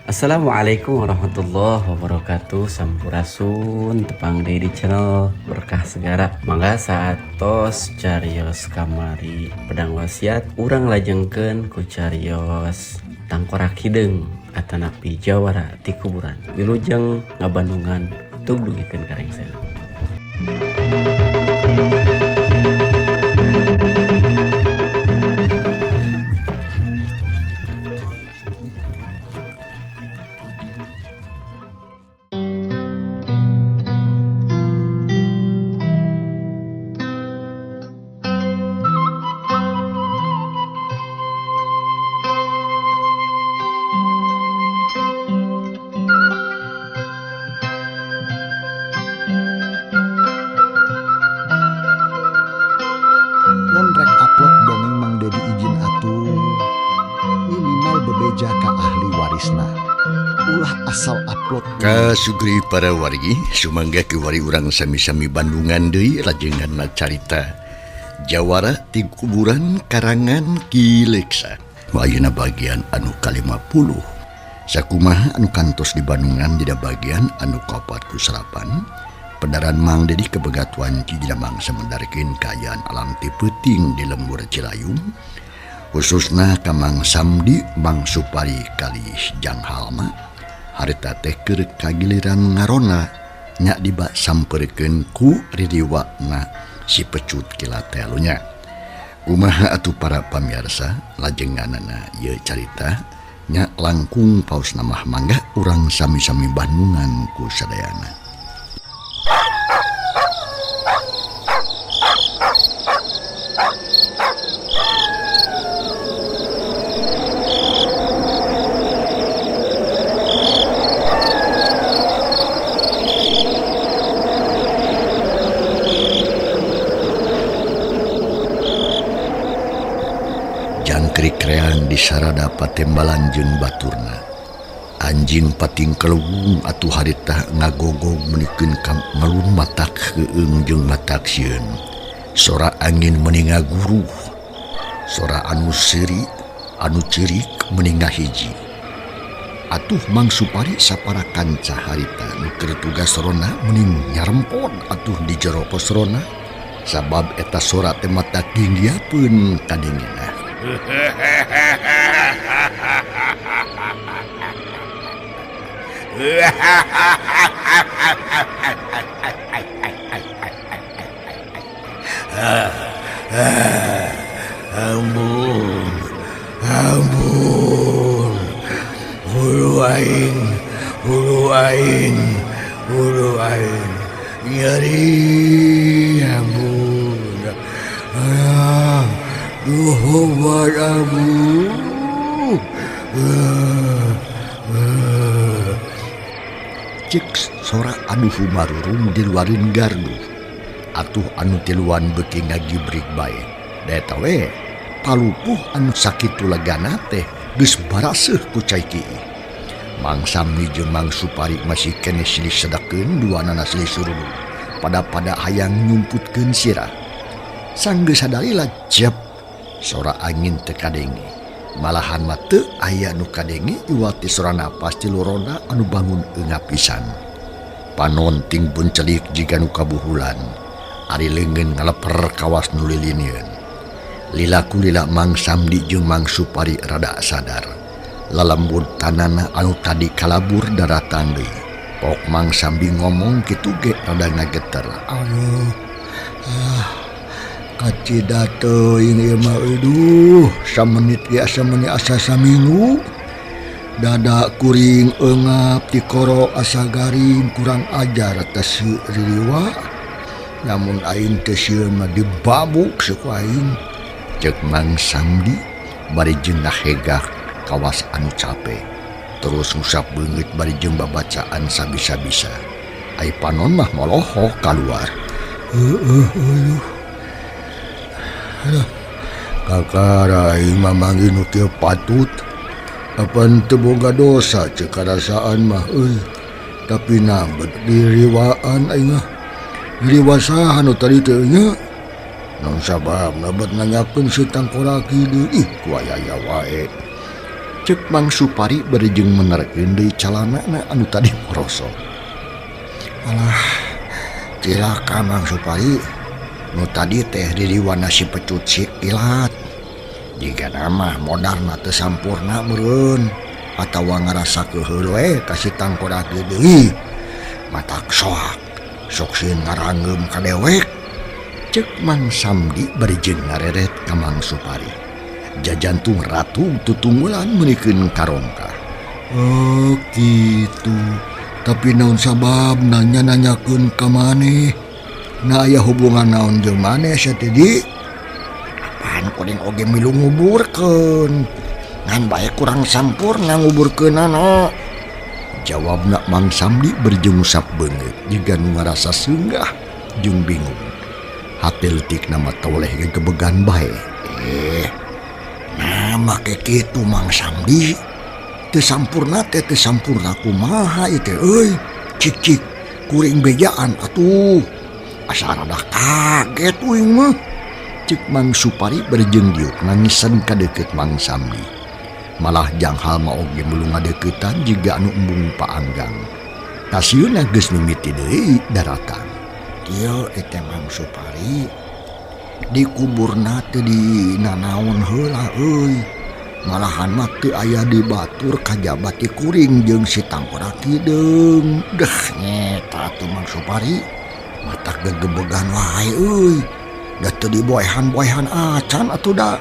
Assalamualaikum warahmatullahi wabarakatuh. Sampurasun tepang deui di channel Berkah Segara. Mangga satos carios kamari pedang wasiat urang lajengkeun ku carios tangkorak hideung atanapi jawara ti kuburan. Wilujeng ngabandungan tug dugikeun karengsen. Mun rek upload dongeng Mang Dedi izin atuh minimal bebeja ka ahli warisna ulah asal upload Kasugri para wargi sumangga ke wari urang sami-sami Bandungan deui lajenganna carita Jawara ti kuburan karangan Ki Leksa. Ayeuna bagian anu ka-50. Sakumaha anu kantos di Bandungan dina bagian anu ka-48 Pendaran Mang Dedi kebegatuan Cijina mangsa mendarikeun kaayaan alam ti peuting di lembur Cilayung khususna ka Mang Samdi Mang Supari kalis Janghalma harita teh keur kagiliran ngarona nya dibak sampeurkeun ku ririwana si pecut kilatelunya. Kumaha atuh para pamirsa lajenganana ieu carita nya langkung pausna mah mangga urang sami-sami Bandungan ku sadayana. Jangkrik reang di sarada patembalan jeung baturna. Anjing pating kelewung atuh harita ngagogog menikeun ka ngalun matak heueung jeung matak sieun. Sora angin meni ngaguruh. Sora anu seuri anu ceurik meni ngahiji. Atuh Mang Supari sapara kanca harita nu keur tugas sorona meni nyarempon atuh di jero posrona sabab eta sora teh matak dinggiapeun kadengena. Ampun, ampun, hulu aing, nyeri, ampun, duh barabu, cek sora aduh humarurum di luarin gardu, atuh anu tiluan beuki ngagibrik bae, daeta we palupuh anu sakitu legana teh geus baraseuh ku cai kieu. Mang Samdi jeung Mang Supari masih keneh silih sedakeun duanana silih surudung pada hayang nyumputkeun sirah. Sanggeus sadalila jep sora angin teu kadenge. Malahan mah teu aya nu kadenge iwati sora napas ti lorona anu bangun eungap pisan. Panonting pun celik jiga nu kabuhulan. Ari leungeun ngaleper kawas nu lilinieun. Lilaku lila Mang Samdi jeung Mang Supari rada sadar. Lalembut tanana anu tadi kalabur daratan deui. Pok Mang Samdi ngomong kitu ge rada ngageter. Aduh. Kacida teuing ieu mah euduh samenit ge asa meuni asa saminggu. Dada kuring eungap ti koro asa garing kurang ajar atas ririwa. Namun aing teh sieun mah dibabuk suku aing. Cek Mang Samdi bari jeung ngahegah kawas anu capek. Terus ngusap beungeut bari jeung babacaan sabisa-bisa. Ai panon mah moloho kaluar. Kakara aing mah manggi nu teu patut. Apan teu boga dosa ceuk karasaan mah euy. Tapi nambet diriwaan aing mah. Diriwa saha nu tadi teu nya? Non sabab nabat nanyakeun si tangkoraki deui ku ayaya wae. Cek Mang Supari berjeng menerkeun deui calanana anu tadi morosok. Alah, cilaka Mang Supari, nu tadi teh diriwana si pecut si ilat. Jika nama modalna teu sampurna meureun atawa ngarasa keheul we kasih tangkorak deui. Matak soak, sok sieun ngarangeum ka dewek. Cek Mang Samdi berjeng ngareret ka Mang Supari. Jajantung ratu tutunggulan menikeun karongka. Oh gitu. Tapi naon sabab nanya-nanyakeun ka maneh? Na aya hubungan naon jeung maneh sia tadi? Apaan kuring oge milu nguburkeun? Ngan bae kurang sampurna nguburkeunana. Jawabna Mang Samdi berjengusap beungeut jiga nu ngarasa seunggah jeung bingung. Hate leutikna mah toleh gegebegan bae. Nah make kitu Mang Samdi. Teu sampurna teh teu sampurna kumaha ieu teh euy. Cik kuring bejaan atuh. Asa rada kaget uing mah. Cek Mang Supari berjeng diuk nangisan ka deukeut Mang Samdi. Malah janghal mah oge meulu ngadeuketan jiga anu embung paanggang. Kasieuna geus mimiti deui daratan. Kieu eta Mang Supari dikuburna teu di nanaon heula euy. Malahan mah teu aya dibatur kajabat ti kuring jeung si Tangkorak Hideung. Deh nyeta atuh Mang Supari. Matak gegebegan wae euy. Da teu diboehan-boehan acan atuh da.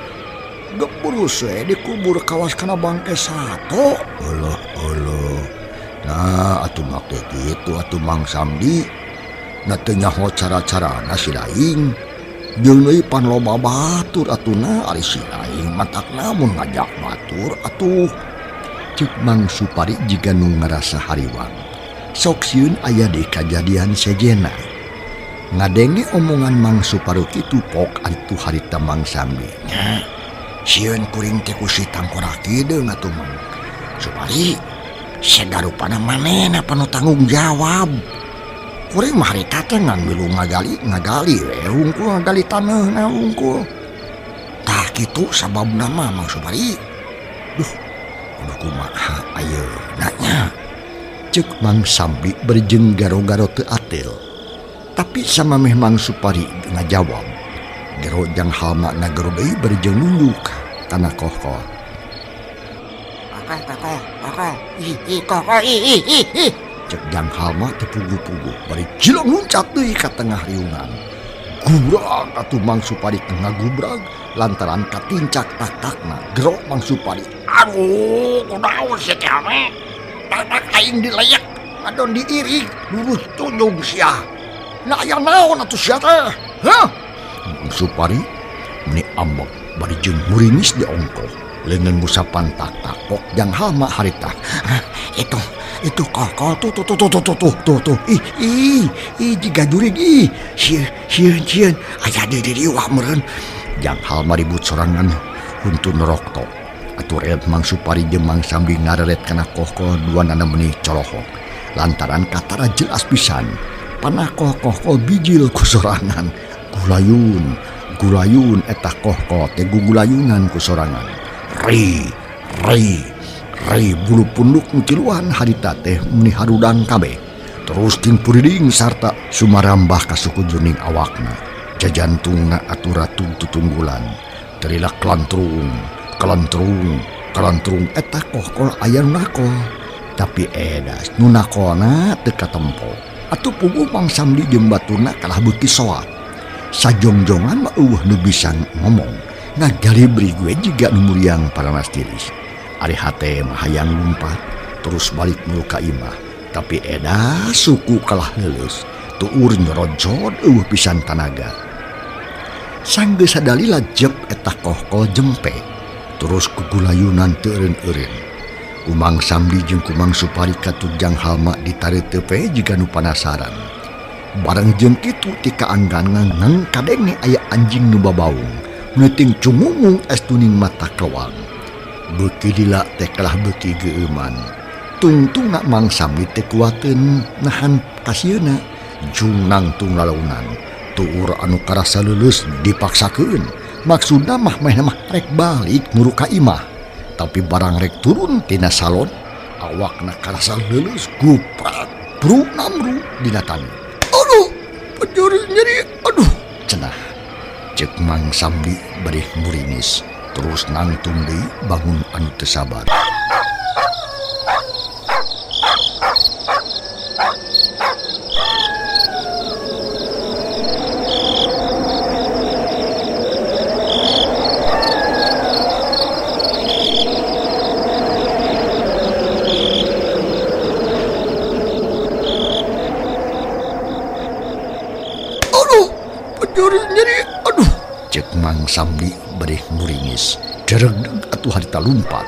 Geburus we dikubur kawas kana bangke sato. Eueuh. Nah atuh mah teh kitu atuh Mang Samdi. Da teu nyaho cara-carana si laing. Jeung deui pan loba batur atuna ari si laing matak namun ngajak batur atuh. Cek Mang Supari jiga nu ngarasa hariwang. Sok sieun aya di kajadian sejena. Ngadenge omongan Mang Supari kitu pok atuh harita Mang Samdi. Nya, sieun kuring teh ku si Tangkorak Hideung atuh Mang Supari. Sadarupana manehna panu tanggung jawab. Kuring mah harita teh ngan milu ngagali we hungkul ngagali taneuna hungkul. Tah kitu sababna mah Mang Supari. Duh, kudu kumaha ayeuna nya. Cek Mang Samdi berjeng garo-garo teu atil. Tapi samameh Mang Supari ngajawab. Gero janghal makna gero deui berjeng nunduk kana kokoh. Cek janghal mah tepugu-pugu bari cilong luncat deui ka tengah riungan. Gurang atuh Mang Supari tengah gubrag lantaran katincak tak-takna. Gero Mang Supari. Aduh, kunaon sia teh ame? Tak aing dileyak, adon diirig, lurus tunjung sia. Na aya naon atuh sia teh? Hah? Mang Supari meni ambek bari jeung muringis di ongkoh. Leungeun musapan tak-tak pok janghal mah harita. Itu kokol tuh. Ih, jiga jurig ih. Sieun aya di diwa meureun. Janghal mah ribut sorangan huntun rokto. Aturet Mang Supari jeung Mang Samdi ngareret kana kokol duanana meuni colohok. Lantaran katara jelas pisan panah kokol bijil ku sorangan. Gulayun eta kokol teh gugulayunan ku sorangan. Rai bulu punduk nuciluan harita teh meni harudang kabeh. Terus ting puriding sarta sumarambah ka suku juning awakna. Jajantungna aturatug tutunggulan. Terilah kelantrung eta kokol aya nakol. Tapi edas nu nakolna teu katempo. Atuh puguh Mang Samdi jeung baturna kalah beuki soak. Sajongjongan mah eueuh nu bisa ngomong. Ngagali beri gue juga numuriang paranas tiris. Ari hate mah hayang lumpat terus balik mulu ka imah. Tapi edas suku kalah leuleus. Tuur nyorojod eueuh pisan tanaga. Sanggeus sadalila jep eta kokol jempe. Terus kugulayunan teu eureun-eureun. Mang Samdi jeung Mang Supari katut janghal mah ditareut teu pe jiga nu panasaran. Bareng jeung kitu ti kaanggangan kadenge aya anjing nu babaung. Neuting cumumung es tuning mata kewang. Beuki lila teh kalah beuki geuman. Tungtungna Mang Samdi teh kuateun nahan kasieuna. Junang tung lalaunan. Tuur anu karasa leuleus dipaksakeun. Maksudna mah rek balik muru ka imah. tapi barang rek turun tina salon awakna karasa leuleus guprak bru namru dina tani. Aduh, penjuri nyeri, aduh cenah. Cek Mang Samdi bari muringis terus nangtung deui bangun anu teu sabar. Penjuri nyeri, aduh cek Mang Samdi bari muringis deregdeg atuh harita lumpat.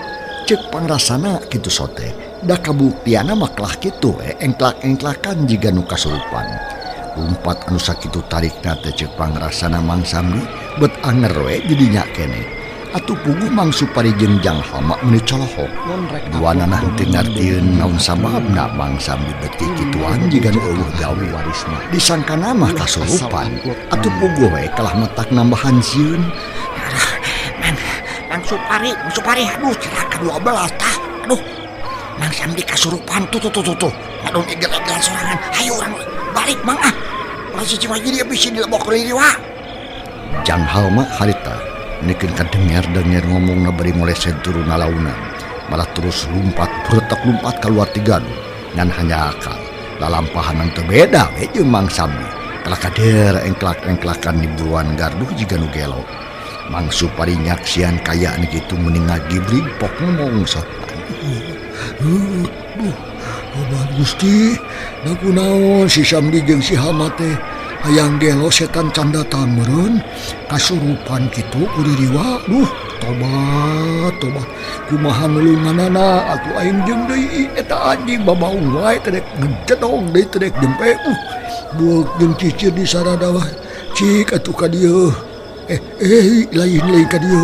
Cek pangrasana kitu sote da kabuktiana mah kelah kitu engklak-engklakan jiga nu kasurupan. Lumpat anu sakitu tarikna teh cek pangrasana Mang Samdi bet anger we jadi nya keneh. Atuh puguh Mang Supari jeung Jang Hama meuni colohok. Duanana teu ngartieun naon sababna Mang Samdi beuti kituan jiga nu eueuh gawe warisna. Disangkana mah kasurupan. Atuh puguh we kalah matak nambahan sieun. Mang Supari, aduh celaka 12 tah. Aduh, Mang Samdi kasurupan tuh. Aduh eger-egeran sorangan. Hayu urang balik Mang ah. Ulah cicing lagi dia bisi dilebok liriwa. Jang Hama harita nekeun kadengar ngomongna bari ngoleset turun nalaunan. Malah terus lumpat keluar tiganu ngan hanya akal. Lalampahan teu beda we jeung Mang Samdi. Kalah kader engklak-engklakan di buruan garduh jiga nu gelo. Mang Supari nyaksian kaya kitu mending ngagibrig pok ngomong sopan. Obat Gusti, da kunaon si Samdi jeung si Hama teh hayang gelo setan canda tameureun kasurupan kitu kuririwa. Duh, tobat. Kumaha nulunganana atuh aing jeung deui eta anjing babaung wae teh ngededong deui teh jempe. Buek jeung cicir di sarada wae. Cik atuh ka dieu. Lain ka dieu.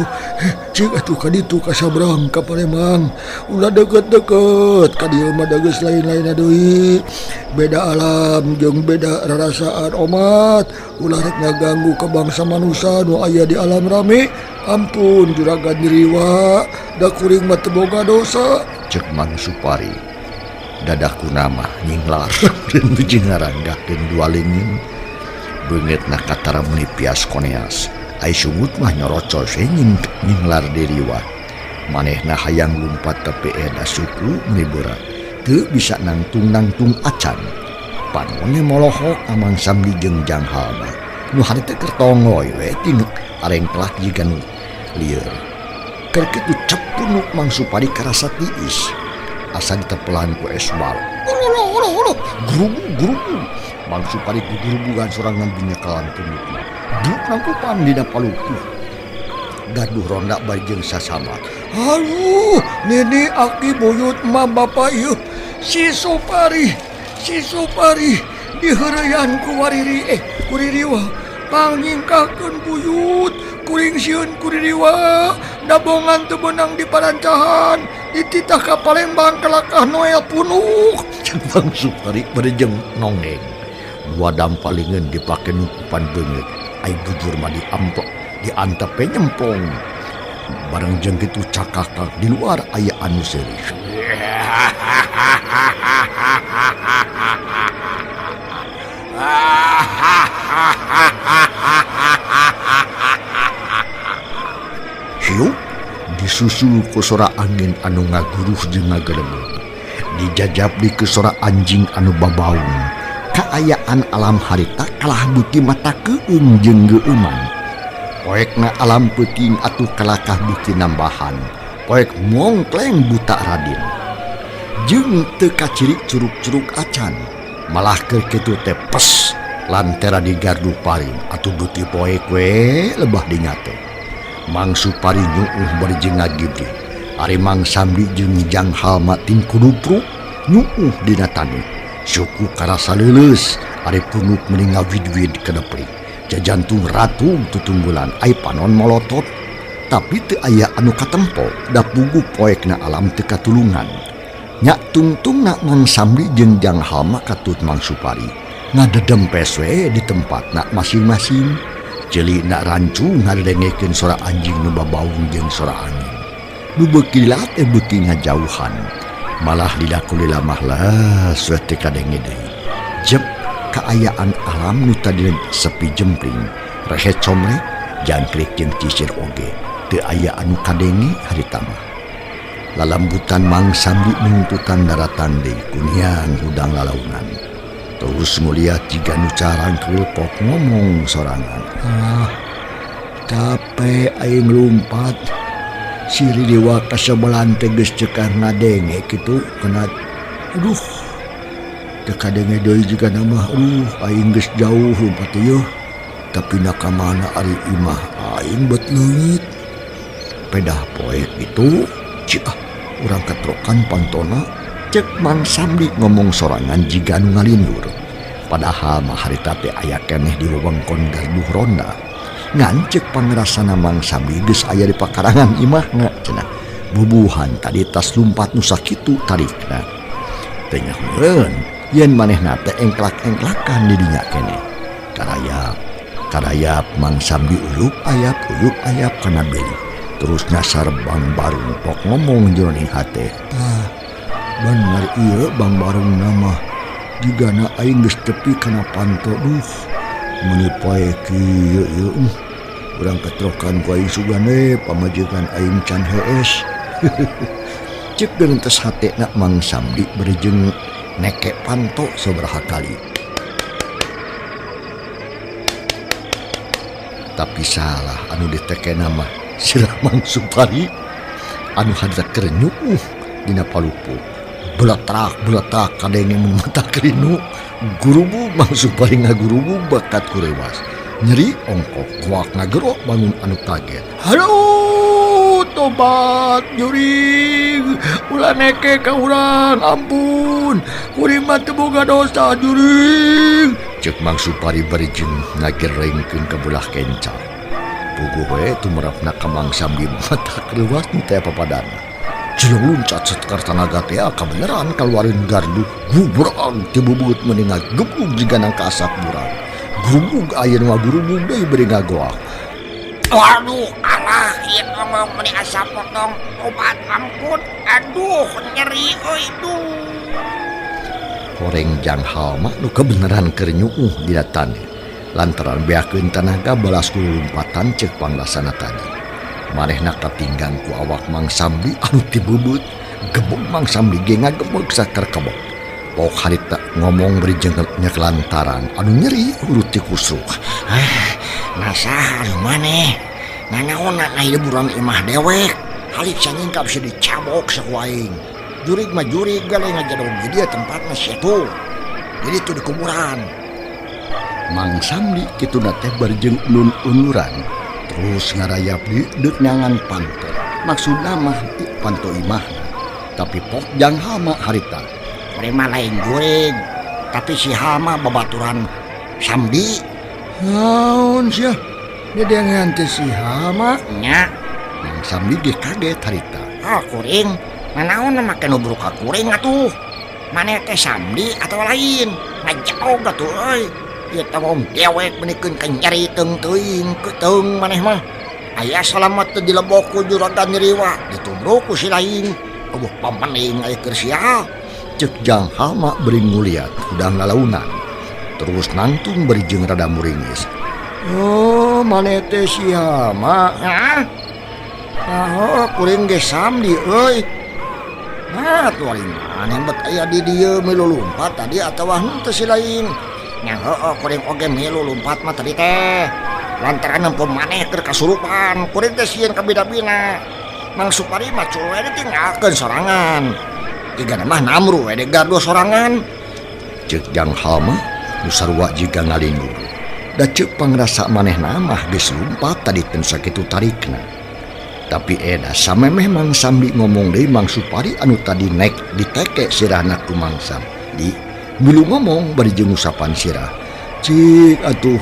Cik atuh ka ditu ka sabrang ka Palembang. Ulah deket-deket ka dieu mah da geus lain-lain deui. Beda alam jeung beda rarasaan omat. Ulah rek ngaganggu ka bangsa manusia nu aya di alam rame. Ampun juragan nyeriwa, da kuring mah teu boga dosa. Cek Mang Supari. Dadakuna mah nyinglar dan beujeung ngaranggahkeun dua linging. Beungeutna katara meuni pias koneas. Ai sungut mah nyorocos nyinglar diriwa. Manehna hayang lumpat tepi eda suku meuni berat. Teu bisa nangtung acan. Panone molohok Mang Samdi jeung Jang Hama. Nu harita keur tongoy we tinu arengklak jiga nu lieur. Keur kitu cepunuk Mang Supari karasa tiis. Asa ditepelan ku esbal. Gurubu. Mang Supari gugurubugan sorangan binyekalan punukna. Duk nangkupan dina paluku. Gaduh ronda bari jeung sasama. Aduh, nini aki buyut mah bapa ieu. Si Supari diheureyan ku kuririwa. Pangingkahkeun buyut, kuring sieun kuririwa. Dabongan teu beunang di parancahan. Dititah ka Palembang kelakah Noel punuk. Mang Supari bari jeung nongeng. Dua dampalingeun dipake nukupan beungeut. Ai bujur mah diantepe nyemplong. Bareng jeung kitu cakakak di luar aya anu seuri. Hiup disusul ku sora angin anu ngaguruh jeung ngagelemut. Dijajabli ku sora anjing anu babaung. Kaayaan alam harita kalah beuti mata keung jeung geueuman. Poekna alam peuting atuh kalakah beuti nambahan. Poek mongkleng buta Raden. Jeung teu kaciri curug-curug acan. Malah keur kitu teh pes lantera di gardu paring atuh beuti poek we lebah dinyate. Mang Supari nyuuh bari jeung ngagibri. Ari Mang Samdi jeung Jang Hama ting kudupruk nyuuh dina tani. Suku karasa leuleus ari punuk meuni ngawid-wid kedeprik. Jajantung ratu tutunggulan ai panon molotot. Tapi teu aya anu katempo da puguh poekna alam teu katulungan. Nya tungtungna Mang Samdi jeung Jang Hama katut Mang Supari. Ngadedempes we di tempatna masing-masing. Ceulina rancu ngadengekeun sora anjing nu babaung jeung sora angin. bubeki teh beuki ngajauhan malah lidaku lila mahlah suete kadenge deui jep kaayaan alam nu tadi sepi jempling rehe comrek jangkrik jeung cisir oge teu aya anu kadenge harita mah lalambutan Mang Sambi nuntutan daratan deui kunian hudang lalaunan terus nguliat jiga nu carangkeul pok ngomong sorangan capek aing lompat siri dewa kasebelan teh geus cekar ngadenge kitu kena aduh teu kadenge deui jiga nama aing geus jauh lompat ieu tapi nakamana ari imah aing bet leungit pedah poe itu cik urang ketrokan pantona cek Mang Samdi ngomong sorangan jiga nu ngalindur padahal mah harita teh aya keneh di wewengkon garduh ronda ngan cek pangrasana Mang Samdi geus aya di pakarangan imahna cenah bubuhan tadi tas lumpat nu sakitu tarikna teu nyahoeun yen manehna teh engklak-engklakan di dinya keneh karayap Mang Samdi uyup ayap kana beli terus nyasar Bang Barung pok ngomong jroning hate bener ieu Bang Barung nama jigana aing geus tepi kana panto meni poe kieu ieu urang ketrokan ku aing sugane pamajikan aing can hees cek deun tes hatena Mang Samdi berijeng neke panto sabaraha kali tapi salah anu ditekena mah sirah Mang Supari anu hadza kerenyuk dina palupu beletrak kadenge mun mata kerinu gurubu Mang Supari ngagurubu bakat kurewas nyeri ongkok kuak ngagerok bangun anu kaget halo tobat juring ulah neke ka urang ampun kuring mah teu boga dosa juring cek Mang Supari berijeng ngagerengkeun ka belah kencar puguh we tumrapna ka Mang Samdi mata kreuwas teh papadana jelung luncat setekar tanaga teh kabeneran kaluarin gardu gubrang teu bubut meuning ngagepug jiga nang kasak burang gurubug aya nu ngagurubug deui beri ngagoak waduh alah ieu mah meuni asa potong obat ampun aduh nyeri euy duh horeng janghal mah nu kebeneran keur nyuuh dina tane lantaran beakeun tanaga balas kulumpatan cek panglasana tadi manehna katinggang ku awak Mang Samdi anu ti bebeut gebeg Mang Samdi ge ngagebeg sakar kebog pok harita ngomong berijeng nya kelantaran anu nyeri urut ti kusuk nasaha anu maneh nanaonna aya buran imah dewek halik sanyingkap bisa dicabok saku aing jurig mah jurig gale ngajadong di dia tempatna sia tuh jadi tuh di kuburan Mang Samdi kitu teh berijeng ulun-uluran terus ngarayap di deuk nyangan panto maksudna mah panto imahna tapi pok janghal mah harita urang lain jurig tapi si hama babaturan Samdi naon sia dedengan teh si hama nya Mang Samdi ge kaget harita kuring nanaon make nu buruk ka kuring atuh maneh teh Samdi atau lain ngajauh atuh euy ieu teh om dewek menikeun ka nyeri teung teuing keteung maneh mah aya salamet teu dilebok ku juragan nyeriwa ditubruk ku si lain eueuh pamaning aya keur sia cek janghal mah beri nguliat udang lalaunan terus nangtung berijeng rada muringis oh maneh teh si hama kuring ge Samdi euy tuh ari maneh bet aya di dieu milu lompat tadi atawa henteu si lain nya kuring oge milu lompat mah tadi teh lantaran nempo maneh keur kasurupan kuring teh sieun ka bida-bina Mang Supari mah culuwe ditinggalkeun sorangan jigana mah namru we gardu sorangan cek janghal mah nu sarua jiga ngalindur da ceuk pangrasa manehna mah geus lompat tadi teu sakitu tarikna tapi eda samemeh Mang Samdi ngomong deui Mang Supari anu tadi naik diteke sirahna ku Mang Samdi milu ngomong bari jeung usapan sirah cik atuh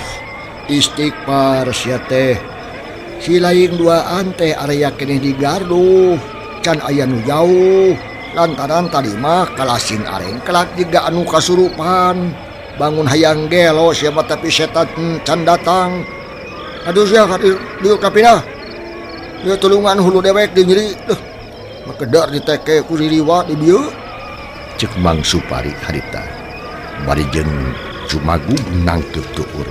istighfar sia teh si laing duaan teh area keneh di gardu can aya nu jauh lantaran tadi mah kalasing areng kelak jiga anu kasurupan bangun hayang gelo siapa tapi setan can datang aduh sia dieu kapina dia tulungan hulu dewek di nyeri Makedar diteke ku ririwa di dieu. Cek Mang Supari harita. Bari jeung Cumagug nangkep tuur.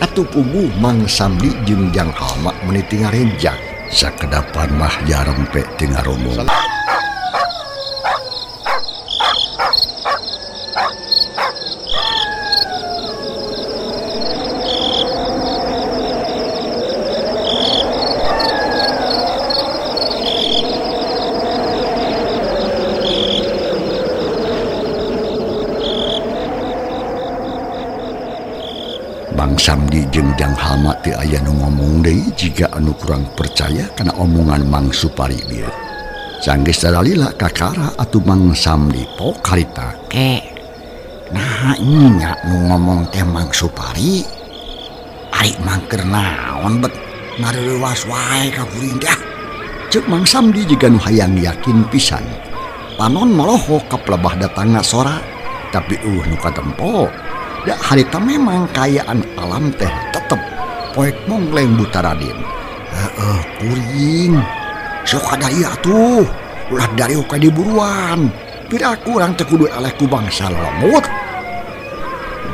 Atuh puguh Mang Samdi jeung Jang Halma meniti ngarenjak. Sakedapan mah jarempe teu ngaromong. Mang Samdi jeung Jang Halma teu aya nu ngomong deui jiga anu kurang percaya kana omongan Mang Supari bieu. Sanggeus dalila kakara atuh Mang Samdi pok harita. Nah nya nu ngomong teh Mang Supari. Ari mangker naon bet ngareuwas wae ka kuring teh. Cek Mang Samdi jiga nu hayang yakin pisan. Panon maloho ka pelebah datangna sora, tapi nu katempo da harita memang kayaan alam teh tetep poek mongleng buta Raden. Kuring sok kadaya tuh ulah dari ka diburuan pira kurang teu kudu eleh ku bangsa lemut.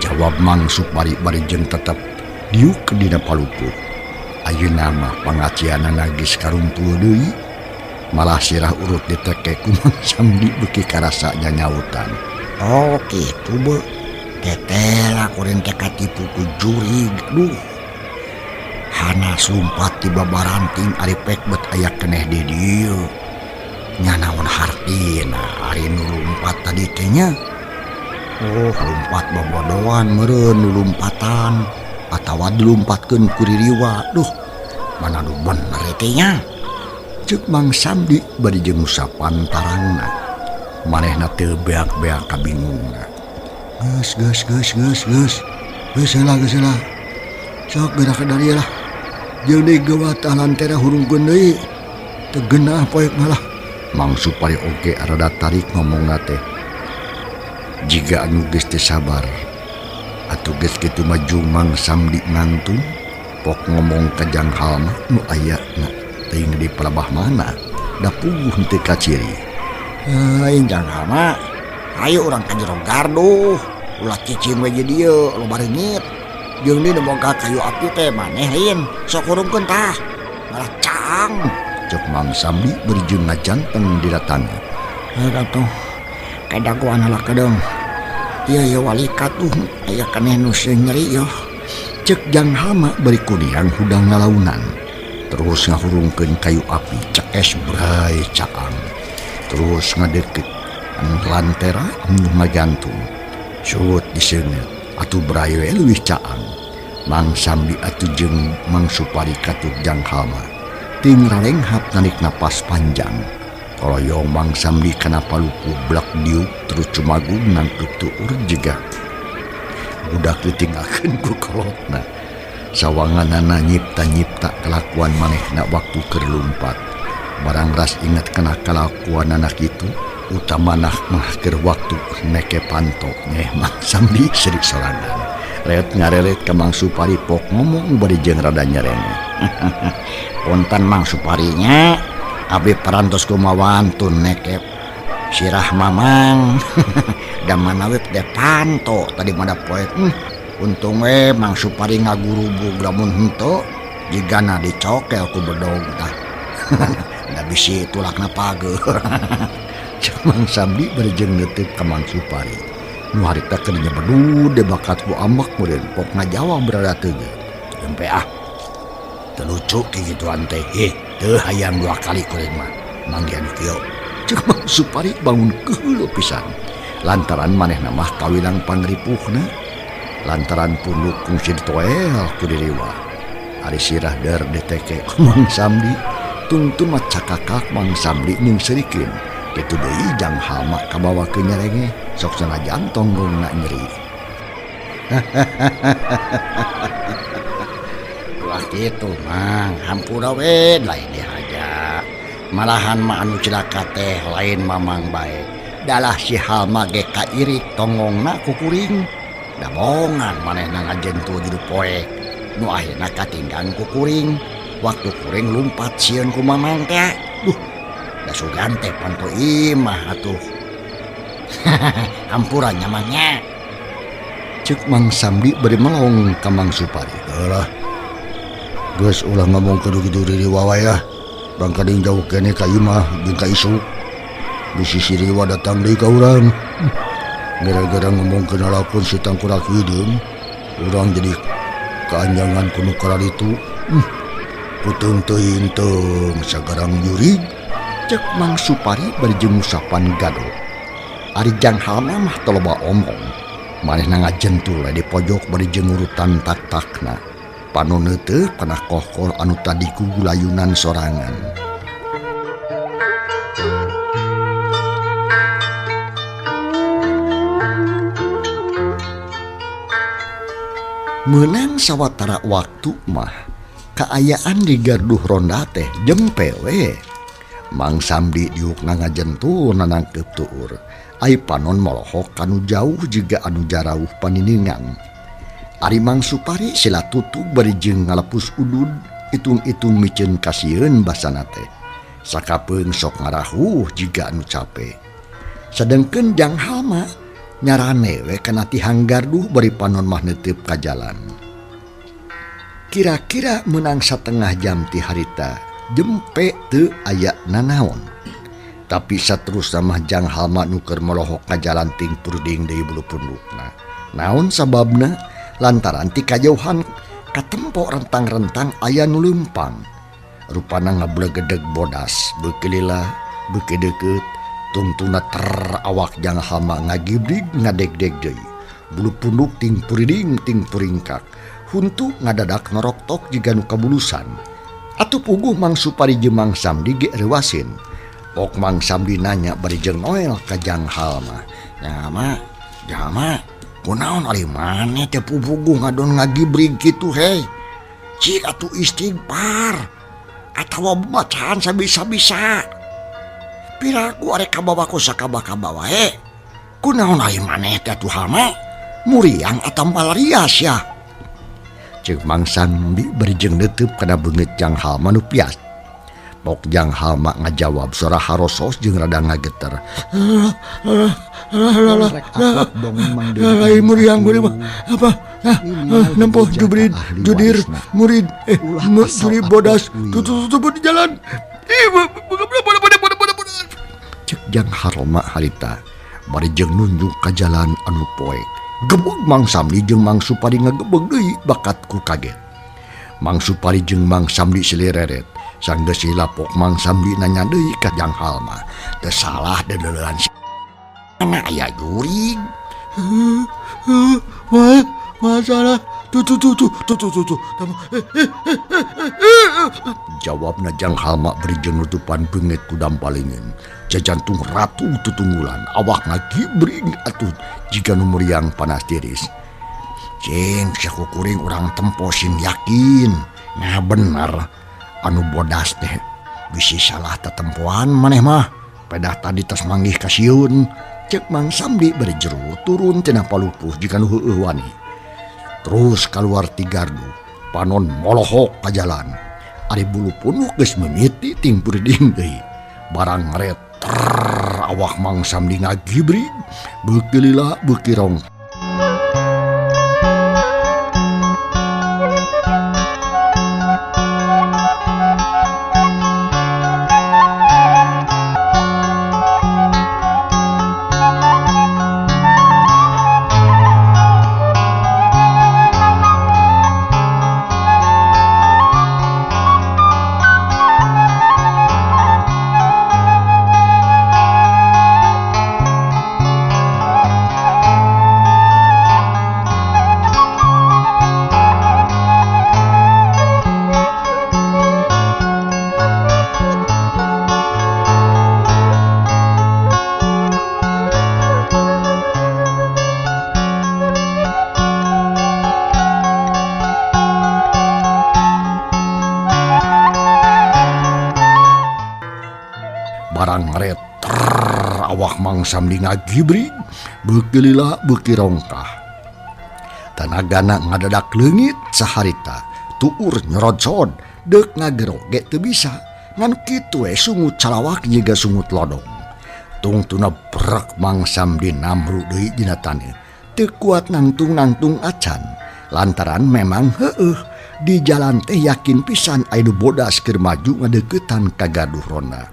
Jawab Mang Supari bari jeung tetep diuk ke dina palupuh. Ayeuna mah pangacianana geus karuntuh deui. Malah sirah urut diteke ku Mang Samdi beuki karasa nyanyautan. Oh kitu be. Tetela kuring teh katipu ku jurig. Duh. Hana slumpat ti babaranting ari pek bet aya keneh di dieu. Nya naon hartina ari nu lumpat tadi teh nya. Lumpat bobodohan meureun nu lumpatan atawa dilumpatkeun ku ririwa. Duh. Mana nu bener teh nya. Ceuk Mang Samdi bari jeung usapan tarangna. Manehna teu beak-beak kabingungna. Geus heula. Sok gerak dari lah. Jeung deui geuwat lantera hurungkeun deui. Teu geunah poek malah. Mang Supari oge rada tarik ngomongna teh. Jiga anu geus teu sabar. Atuh geus kitu maju Mang Samdi ngantung. Pok ngomong ka Jang Halma nu ayana teuing di pelebah mana. Da puguh teu kaciri. Jang Halma. Ayo orang ka jero gardu, ulah cicing we dieu loba reungit. Jeung di boga kayu api teh maneh lain, sok urungkeun tah. Malah caang. Cek Mang Samdi beri jeung ngajanteng di datangna. Atuh, kadaguan heula kedeung. Ieu walikat tuh aya keneh nu nyeri yo. Cek Jang Halma beri kudiang hudang ngalaunan. Terus ngahurungkeun kayu api cekes bray caang. Terus ngadeukeut lantera anu magantung. Sut diseungeut atuh berayo leuwih caang. Mang Samdi atuh jeung Mang Supari katuh Jang Halma ting ralenghap narik napas panjang. Koloyong Mang Samdi kana palupuh blak diuk terus Cumagug nangkep tuur jiga budak ditinggalkeun ku kolotna. Sawanganana nyipta-nyipta kelakuan manehna waktu keur lumpat. Barang ras inget kena kelakuan anak itu utamana mah keur waktu neke panto nyeh Mang Samdi serik sorangan. Reot ngarelet ka Mang Supari pok ngomong bari jeung rada nyerene. Punten Mang Suparinya, abi parantos kumawantun neke sirah mamang. Da manawit de panto tadi mada poek. Untung we Mang Supari ngagurubug lamun henteu jigana dicokel ku bedog tah. Da bisi tulakna pageur. Mang Samdi bari jeung neuteuk ka Mang Supari. Nu harita keur nyebedu de bakat ku ambak meureun pok ngajawab berada teu. Empe teu lucu kigituan teh. Teu hayang dua kali kuring mah. Manggian kieu. Cek Mang Supari bangun keheuleuh pisan. Lantaran manehna mah kawilang pangripuhna. Lantaran punduk kungsi ditoel ku diriwa. Ari sirah der diteke Mang Samdi. Tungtun mah cakakak Mang Samdi nyungsirikeun. Kitu deui Jang Halma kabawakeun nyerenge sok sanajan tonggongna nyeri. Wah kitu Mang, hampura we lain dihaja. Malahan mah anu cilaka teh lain mamang bae. Dalah si Halma ge kairik tonggongna ku kuring. Da bongan manehna ngajentu jiru poek. Nu akhirna katinggang ku kuring. Waktu kuring lumpat sieun ku mamang teh. Duh, Da sugante panto imah atuh. Hampura nyamannya. Cek Mang Samdi beri melong ka Mang Supari. Alah, geus ulah ngomong kudu kitu di wawa ya. Bangkading jauh kene ka imah jeung ka isuk. Bisi si Riwa datang deui ka urang. Gara-gara ngomong kena lakon si Tangkurak Hideung, urang jadi keanjangan kuno karar itu. Putung teuing sagarang jurig. Cek Mang Supari bari jeung usapan gado. Ari Janghalma mah teu loba omong. Manehna ngajentul di pojok bari jeung urutan tak-takna. Panon teu panah kohkol anu tadi ku gulayunan sorangan. Menang sawatara waktu mah kaayaan di garduh ronda teh jempe we. Mang Samdi diukna ngajentul nanangkeup tuur. Ai panon molohok anu jauh juga anu jarauh paniningan. Ari Mang Supari sila tutup bari jeung ngalepus udud itung-itung micen kasieun basana teh. Sakapeung sok ngarahuh jiga anu cape. Sedengkeun Janghalma nyarane we kana tihang garduh bari panon mah neuteup ka jalan. Kira-kira menang satengah jam ti harita jempe teu aya nanaon. Tapi saterusna mah Janghalma nuker molohok ka jalan ting purding deui bulu pundukna. Naon sababna? Lantaran ti kajauhan katempo rentang-rentang aya nu leumpang. Rupana ngablegedeg bodas, beuki lila, beuki deukeut, tungtungna awak Janghalma ngagibrig ngadegdeg deui. Bulu punduk ting puriding ting puringkak. Huntu ngadadak noroktok jiga nu kabulusan. Atuh puguh Mang Supari jeung Mang Samdi ge reuasin. Pok Mang Samdi nanya bari jeung noel ka Janghalma. Jalma, kunaon ari maneh teh pupuguh ngadon ngagibrig kitu hei. Cik atuh istighfar atawa bacaan sabisa-bisa. Piraku arek kabawa ku sakabah-kabah wae. Kunaon ari maneh teh atuh hama? Muriang atawa malarias ya. Cek Mang Samdi bari jeung neutup kana beungeut Janghalma nu pias. Pok Janghalma ngajawab sora harosos jeung rada ngageter. Lain muriang beri mah apa? Nempoh jubrid judir murid juri bodas tutup di jalan. Cek Janghalma harita bari jeung nunjuk ka jalan anu poek. Gebeg Mang Samdi jeung Mang Supari ngagebeg deui bakat ku kaget. Mang Supari jeung Mang Samdi silireret. Sanggeus silapok Mang Samdi nanya deui ka Janghalma. Teu salah dedeulean si Mana aya jurig? Masalah tuh. Jawabna Janghalma beri jeung nutupan beungeut ku dampalingin. Jajantung ratu tutunggulan awak ngagibring atuh jika nu muriang panas tiris. Cing sakukuring urang tempo sim yakin. Nah bener anu bodas teh bisi salah tetempoan maneh mah. Pedah tadi tos manggih ka sieun. Cek Mang Samdi bari jero turun cenah palupuh jika nu heueuh wani. Terus kaluar ti gardu panon molohok ka jalan. Ari bulu punuk geus mimiti ting puriding deui. Barang ngaret awak Mang Samdi ngagibrig beuki lila beuki rong. Barang ngaret awak Mang Samdi ngagibrig beuki lila beuki rongkah. Tanagana ngadadak leungit saharita tuur nyorod-sod deuk ngagerok ge teu bisa. Ngan kitu sungut calawak juga sungut lodong. Tungtuna berak Mang Samdi namru deui dina tani. Teu kuat nangtung acan. Lantaran memang di jalan teh yakin pisan aya nu bodas keur maju ngadeuketan ka gaduh ronda.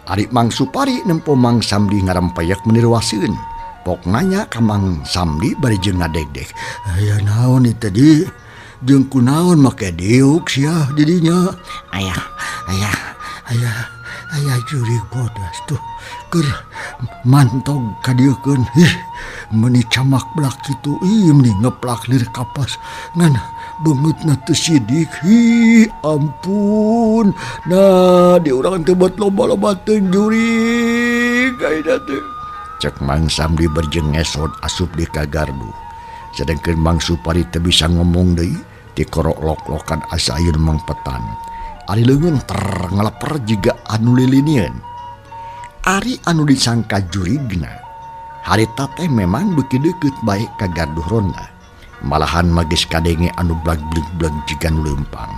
Ari Mang Supari nempo Mang Samdi ngarampeyak menirwaseun. Pok nanya ka Mang Samdi bari jeung ngadegdeg. Aya naon ieu tadi? Jeung kunaon make diuk sia didinya? Ayah jurig bodas tuh keur mantog ka dieu keun. Meni camak belak kitu meni ngeplak lir kapas ngan beungeutna teu sidik. Ampun. Nah, di urang teh buat loba-loba teu jurig ayeuna teh. Cek Mang Samdi berjeng ngesot asup di kagardu. Sedangkeun Mang Supari teu bisa ngomong deui ti korok lok-lokan asa ayeuna Mang Petan. Ari leungeun ngeleper jiga anu lilinieun. Ari anu disangka jurigna harita teh memang beuki deukeut bae ka garduh ronda. Malahan magis kadenge anu blag-blag jiga nu leumpang.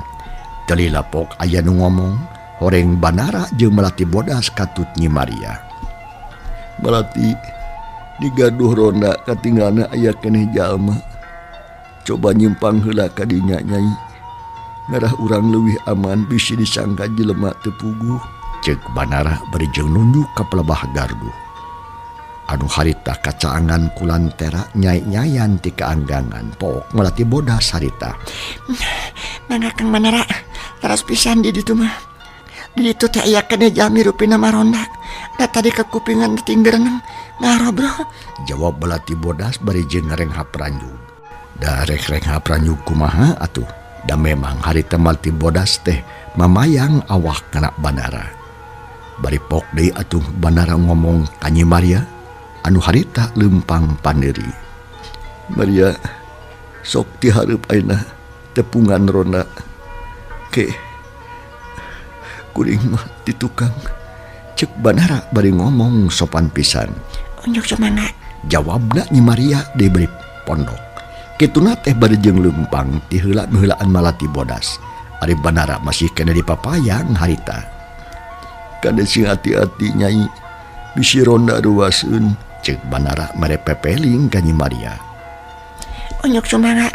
Teu lila pok aya nu ngomong horeng Banara jeung Melati bodas katut Nyi Maria. Melati di gaduh ronda katinggalna aya keneh jalma. Coba nyimpang heula ka dinya Nyai. Ngarah urang leuwih aman bisi disangka jelema teu puguh. Ceuk Banara bari jeung nunjuk ka pelebah gardu. Anu harita kacaangan kulantera nyai-nyayan ti kaanggangan. Pok Melati bodas harita. Mangga Kang Banara, terus pisan di ditu mah. Di ditu teh aya keneh jalmi rupina marondak. Da tadi kekupingan tinggerenang ngarobro. Jawab Melati bodas bari jeung ngarengha pranjug. Da rek-rengha pranjug kumaha atuh? Da memang harita Melati bodas teh mamayang awak kana Banara. Bari pok deui atuh Banara ngomong ka Nyi Maria anu harita leumpang panderi. Maria, sok ti hareup ayeuna tepungan ronda. Ke kuring mah ti tukang. Ceuk Banara bari ngomong sopan pisan. Unjuk semangat. Jawabna Nyi Maria deui bari pondok. Kituna teh bari jeung leumpang ti heula-heulaan Melati bodas. Ari Banara masih kena dipapayang harita. Kada sing hati-hati Nyai, bisi ronda ruaseun. Ceuk Banara mere pepeling ka Nyi Maria. Unjuk semangat.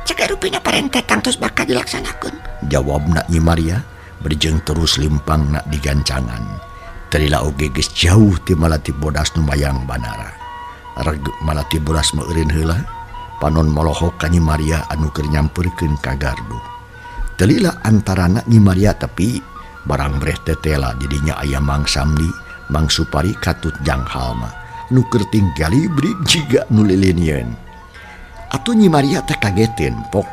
Cek rupina parentetan tos bakal dilaksanakeun. Jawabna Nyi Maria bari jeung terus limpangna digancangan. Terila oge geus jauh ti Melati bodas nu mayang Banara. Reg Melati bodas meureun heula. Panon molohok ka Nyi Maria anu keur nyampeurkeun ka gardu. Teu lila antarana Nyi Maria tapi barang breh tetela di dinya aya Mang Samdi, Mang Supari katut Jang Halma nu keur tinggali brig jiga nu lilinieun. Atuh Nyi Maria teh kageteun pok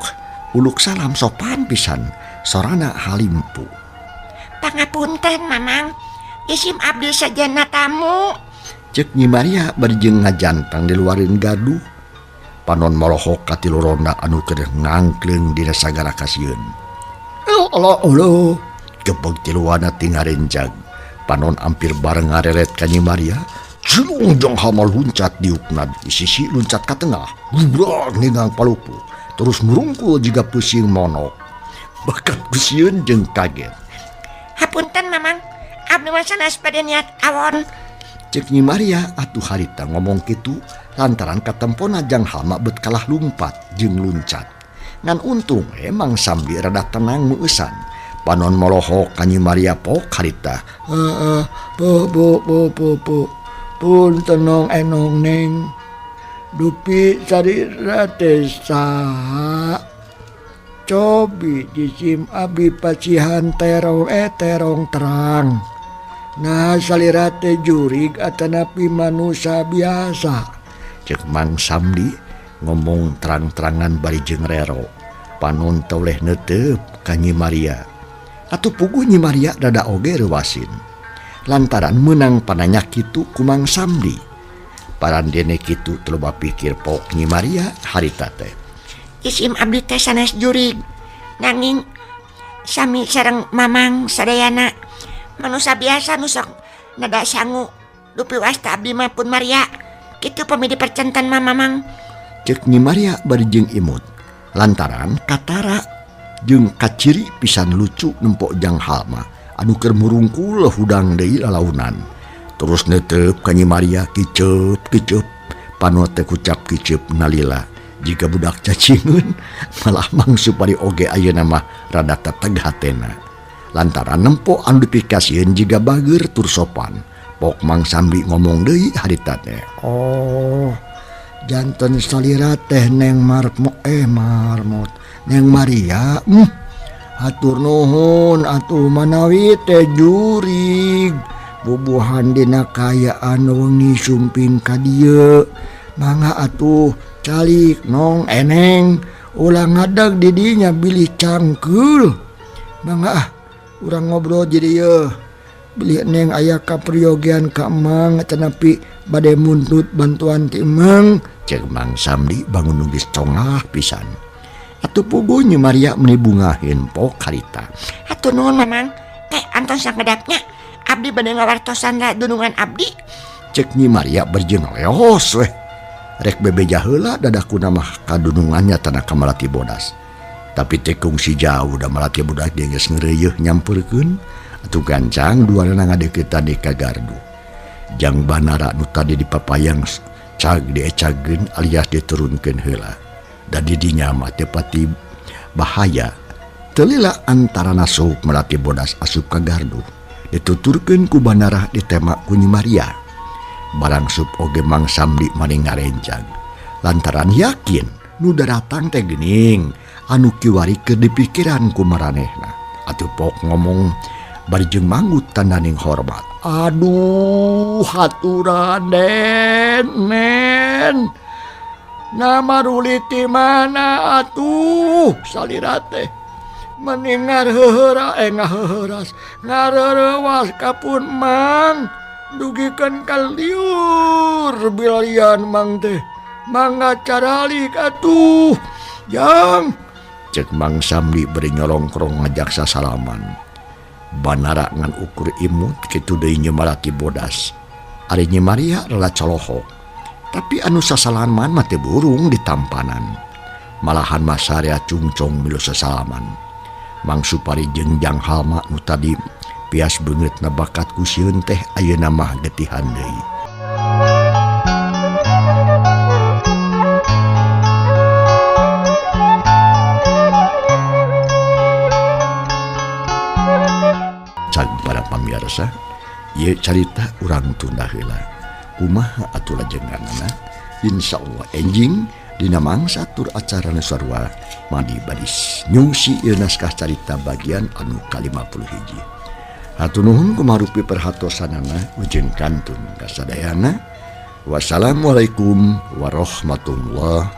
uluk salam sopan pisan sorana halimpu. Pangapunten Mamang, isim abdi sajana tamu. Ceuk Nyi Maria bari jeung ngajantang di luarin gaduh. Panon molohok ka tilu ronda anu keur ngangkleung dina sagara kasieun. Allah gebeg tiluana ti ngarenjag. Panon ampir bareng ngareret ka Nyi Maria. Cilung Jang Halma luncat diukna di sisi luncat ka tengah. Bubrag ningang palupu. Terus murungkul jiga pusing monok. Bakat pusieun jeung kaget. Hapunten Mamang, abdi mah sanes pada niat awon. Ceuk Nyi Maria atuh harita ngomong kitu lantaran katempona Jang Halma beut kalah lumpat jeung luncat. Ngan untung Mang Samdi rada tenang meusan. Panon molohok ka Nyi Maria pok harita. Pun tenong enong neng. Dupi sarira teh saha. Cobi jisim abi pacihan terong terang. Nah salira teh jurig atanapi manusia biasa. Cek Mang Samdi ngomong terang-terangan bari jeung rero. Panon toleh neuteup ka Nyi Maria. Atuh puguh Nyi Maria rada oge reuasin. Lantaran menang pananya kitu ku Mang Samdi. Parandene kitu teu loba pikir pok Nyi Maria harita teh. Isim abdi teh sanes jurig. Nanging sami sareng Mamang sadayana manusia biasa nu sok nada sangu. Dupi wasta abdi mah pun Maria. Kitu pamidi percentan Mamang. Ceuk Nyi Maria bari jeung imut. Lantaran katara jeung kaciri pisan lucu nempok Jang Halma anu keur murungkul hudang deui lalaunan. Terus netep ka Nyi Maria kicep panot teh kucap kicep nalila jika budak cacingeun malah mangsu pari oge ayeuna mah rada teteg hatena. Lantaran nempo anu dipikasieun jiga bager tur sopan. Pok Mang Samdi ngomong deui harita teh. Oh, janten salira teh Neng Marmot Neng Maria. Hatur nuhun atuh manawi teh jurig. Bubuhan dina kayaan wengi sumping ka dieu. Mangga atuh calik nong eneng ulah ngadag di dinya bilih cangkeul. Mangga urang ngobrol jadi dieu. Beli neng aya kapriyogian ka emang tanapi bade muntut bantuan ti emang. Cek Mang Samdi bangun nubis congah pisan. Atuh puguh Nyi Maria menibungahin pok harita. Hatur nuhun Mamang, teh antos sangkedapnya. Abdi bade ngawartosan da dunungan abdi. Cek Nyi Maria berjeun leos weh. Rek bebeja heula dadakuna mah kadunungannya tanah ka Malati Bodas. Tapi tekung si jauh da Malati Bodas dia geus ngeureuyeuh nyamperkeun. Atuh gancang duana ngadeukeutan di ka gardu. Jang banara nu tadi dipapayang cag diecageun alias diturunkeun heula. Da di dinya mah teu pati bahaya. Teu lila antara nasuk Malati Bodas asup ka gardu. Dituturkeun ku banara ditemak ku Nyi Maria. Barang sup oge Mang Samdi maning ngarencang. Lantaran yakin nu datang teh geuning anu kiwari keur dipikiran ku maranehna. Atuh pok ngomong bari jeung manggut tandaning hormat. Aduh haturan nen. Nama ruliti mana atuh salira teh. Mending ngaheheras ngarerewas kapun Mang dugikeun kaldiur bilalian Mang teh mangga caralik atuh jang. Cek Mang Samdi beri nyolongkrong ngajak sasalaman. Banara ngan ukur imut kitu deui Nyi Malati Bodas. Ari Nyi Maria rela colohok. Tapi anu sasalaman mah teu burung di tampanan. Malahan masarea cungcong milu sasalaman. Mang Supari jeung Jang Halma nu tadi pias beungeut na bakat ku sieun teh ayeuna mah getihan deui. Cag para pamirsa, ieu carita urang tunda heula. Kumaha atuh lajenganana? Insyaallah enjing dina mangsa tur acara sarua madi badis nyungsi ieu naskah carita bagian anu ka-51. Hatur nuhun kumarupi perhatosanana ujeun kantun kasadayana. Wassalamualaikum warahmatullahi